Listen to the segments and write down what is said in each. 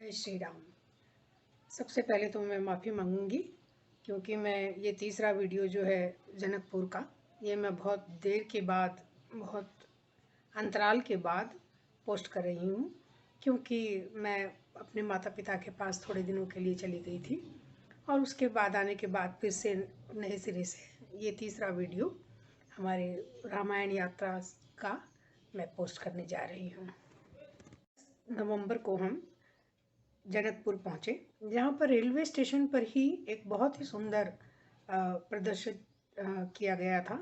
जय श्री राम। सबसे पहले तो मैं माफ़ी मांगूंगी क्योंकि मैं ये तीसरा वीडियो जो है जनकपुर का, ये मैं बहुत देर के बाद, बहुत अंतराल के बाद पोस्ट कर रही हूँ, क्योंकि मैं अपने माता पिता के पास थोड़े दिनों के लिए चली गई थी और उसके बाद आने के बाद फिर से नए सिरे से ये तीसरा वीडियो हमारे रामायण यात्रा का मैं पोस्ट करने जा रही हूँ। नवंबर को हम जनकपुर पहुँचे, जहाँ पर रेलवे स्टेशन पर ही एक बहुत ही सुंदर प्रदर्शित किया गया था,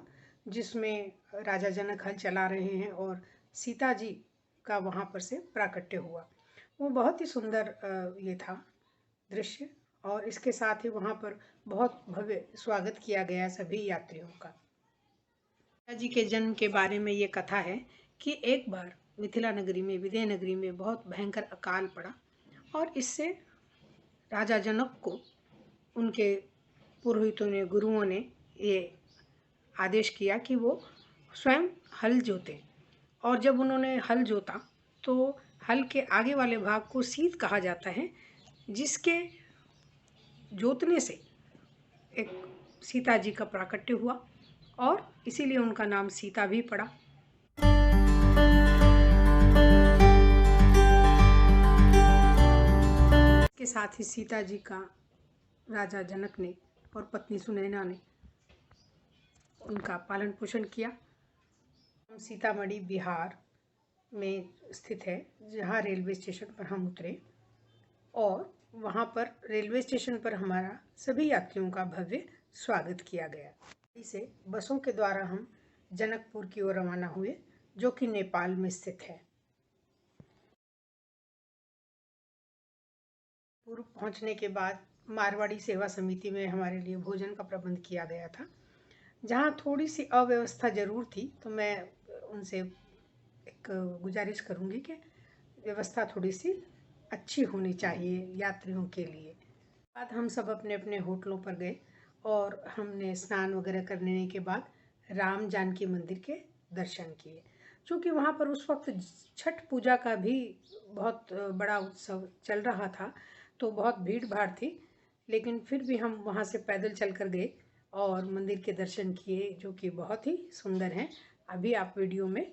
जिसमें राजा जनक हल चला रहे हैं और सीता जी का वहाँ पर से प्राकट्य हुआ। वो बहुत ही सुंदर ये था दृश्य, और इसके साथ ही वहाँ पर बहुत भव्य स्वागत किया गया सभी यात्रियों का। सीता जी के जन्म के बारे में ये कथा है कि एक बार मिथिला नगरी में, विदेह नगरी में बहुत भयंकर अकाल पड़ा और इससे राजा जनक को उनके पुरोहितों ने, गुरुओं ने ये आदेश किया कि वो स्वयं हल जोते। और जब उन्होंने हल जोता तो हल के आगे वाले भाग को सीत कहा जाता है, जिसके जोतने से एक सीता जी का प्राकट्य हुआ और इसीलिए उनका नाम सीता भी पड़ा। इसके साथ ही सीता जी का राजा जनक ने और पत्नी सुनैना ने उनका पालन पोषण किया। सीतामढ़ी बिहार में स्थित है, जहाँ रेलवे स्टेशन पर हम उतरे और वहाँ पर रेलवे स्टेशन पर हमारा सभी यात्रियों का भव्य स्वागत किया गया। इसे बसों के द्वारा हम जनकपुर की ओर रवाना हुए, जो कि नेपाल में स्थित है। पूर्व पहुँचने के बाद मारवाड़ी सेवा समिति में हमारे लिए भोजन का प्रबंध किया गया था, जहाँ थोड़ी सी अव्यवस्था ज़रूर थी, तो मैं उनसे एक गुजारिश करूँगी कि व्यवस्था थोड़ी सी अच्छी होनी चाहिए यात्रियों के लिए। बाद हम सब अपने अपने होटलों पर गए और हमने स्नान वगैरह करने के बाद राम जानकी मंदिर के दर्शन किए। चूँकि वहाँ पर उस वक्त छठ पूजा का भी बहुत बड़ा उत्सव चल रहा था, तो बहुत भीड़ भाड़ थी, लेकिन फिर भी हम वहाँ से पैदल चल कर गए और मंदिर के दर्शन किए, जो कि बहुत ही सुंदर हैं। अभी आप वीडियो में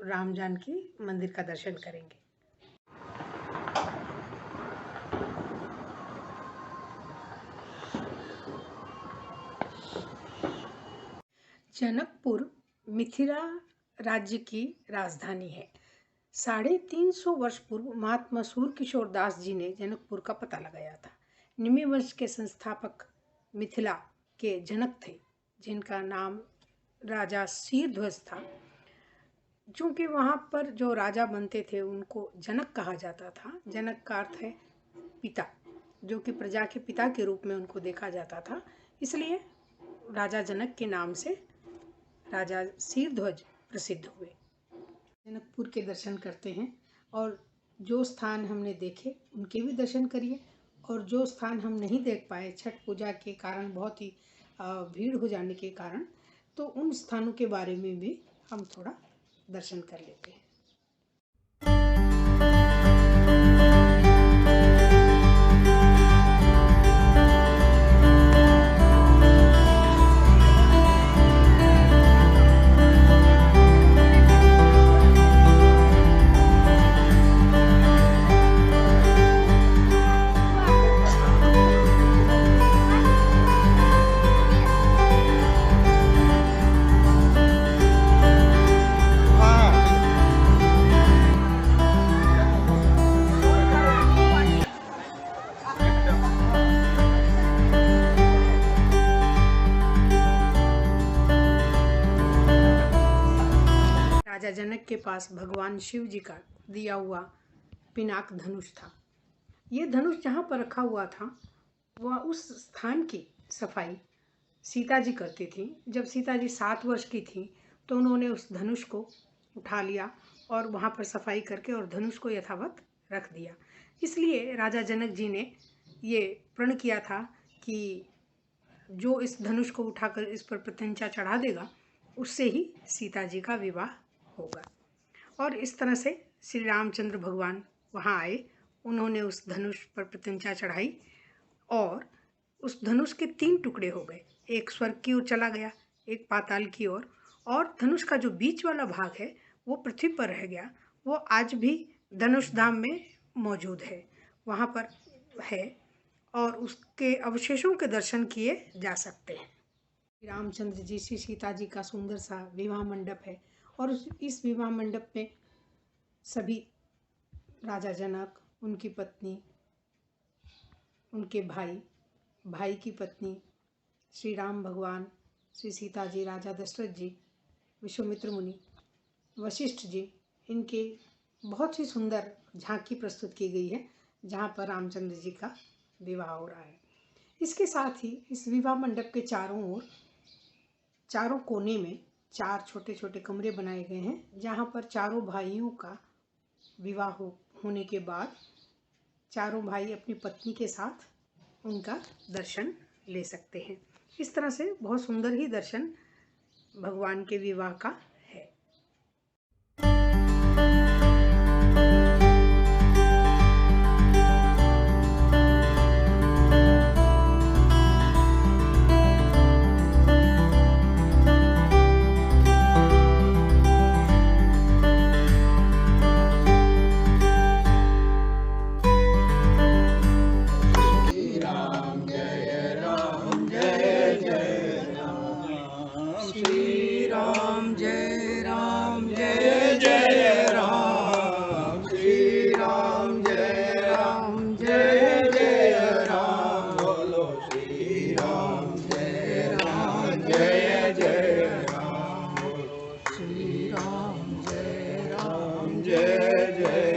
राम जानकी मंदिर का दर्शन करेंगे। जनकपुर मिथिला राज्य की राजधानी है। 350 वर्ष पूर्व महात्मा सूरकिशोर दास जी ने जनकपुर का पता लगाया था। निम्न वंश के संस्थापक मिथिला के जनक थे, जिनका नाम राजा शीरध्वज था। चूँकि वहाँ पर जो राजा बनते थे उनको जनक कहा जाता था। जनक का अर्थ है पिता, जो कि प्रजा के पिता के रूप में उनको देखा जाता था, इसलिए राजा जनक के नाम से राजा शीरध्वज प्रसिद्ध हुए। जनकपुर के दर्शन करते हैं और जो स्थान हमने देखे उनके भी दर्शन करिए, और जो स्थान हम नहीं देख पाए छठ पूजा के कारण, बहुत ही भीड़ हो जाने के कारण, तो उन स्थानों के बारे में भी हम थोड़ा दर्शन कर लेते हैं। राजा जनक के पास भगवान शिव जी का दिया हुआ पिनाक धनुष था। ये धनुष जहाँ पर रखा हुआ था, वह उस स्थान की सफाई सीता जी करती थी। जब सीता जी 7 वर्ष की थी तो उन्होंने उस धनुष को उठा लिया और वहाँ पर सफाई करके और धनुष को यथावत रख दिया। इसलिए राजा जनक जी ने ये प्रण किया था कि जो इस धनुष को उठाकर इस पर प्रत्यंचा चढ़ा देगा, उससे ही सीता जी का विवाह होगा। और इस तरह से श्री रामचंद्र भगवान वहाँ आए, उन्होंने उस धनुष पर प्रत्यंचा चढ़ाई और उस धनुष के 3 टुकड़े हो गए। एक स्वर्ग की ओर चला गया, एक पाताल की ओर, और धनुष का जो बीच वाला भाग है वो पृथ्वी पर रह गया। वो आज भी धनुष धाम में मौजूद है, वहाँ पर है, और उसके अवशेषों के दर्शन किए जा सकते हैं। रामचंद्र जी श्री सीता जी का सुंदर सा विवाह मंडप है, और इस विवाह मंडप में सभी राजा जनक, उनकी पत्नी, उनके भाई की पत्नी, श्री राम भगवान, श्री सीता जी, राजा दशरथ जी, विश्वामित्र मुनि, वशिष्ठ जी, इनके बहुत ही सुंदर झांकी प्रस्तुत की गई है जहाँ पर रामचंद्र जी का विवाह हो रहा है। इसके साथ ही इस विवाह मंडप के चारों ओर, चारों कोने में 4 छोटे छोटे कमरे बनाए गए हैं जहाँ पर चारों भाइयों का विवाह होने के बाद चारों भाई अपनी पत्नी के साथ उनका दर्शन ले सकते हैं। इस तरह से बहुत सुंदर ही दर्शन भगवान के विवाह का है। श्री राम जय राम जय जय राम, श्री राम जय राम जय जय राम, बोलो श्री राम जय राम जय जय राम, बोलो श्री राम जय राम जय जय